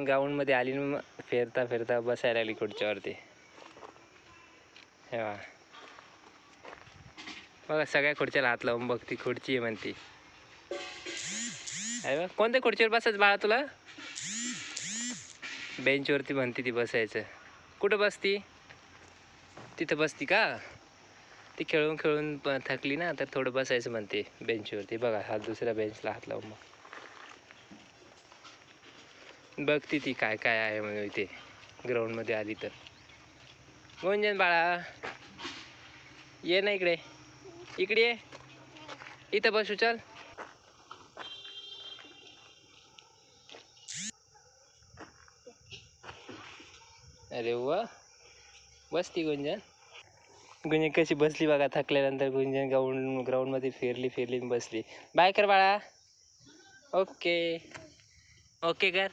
ग्राउंडमध्ये आली मग फिरता फिरता बसायला लागली खुर्च्यावरती. हे बघा सगळ्या खुर्च्याला हात लावून बघ, ती खुर्ची आहे म्हणती. अरे बा, कोणत्या खुर्चीवर बसायचं बाळा तुला? बेंचवरती म्हणती ती बसायचं. कुठं बसती? तिथं बसती का? ती खेळून खेळून थकली ना, तर थोडं बसायचं म्हणते बेंचवरती. बघा हा दुसऱ्या बेंचला हात लावून बघती ती काय काय आहे म्हणून इथे ग्राउंडमध्ये आली तर. गुंजन बाळा ये ना इकडे, इकडे ये, इथं बसू चल. अरे वा, बसती गुंजन. गुंजन कशी बसली बघा, थकल्यानंतर गुंजन ग्राउंडमध्ये फिरली बसली. बाय कर बाळा. ओके ओके कर.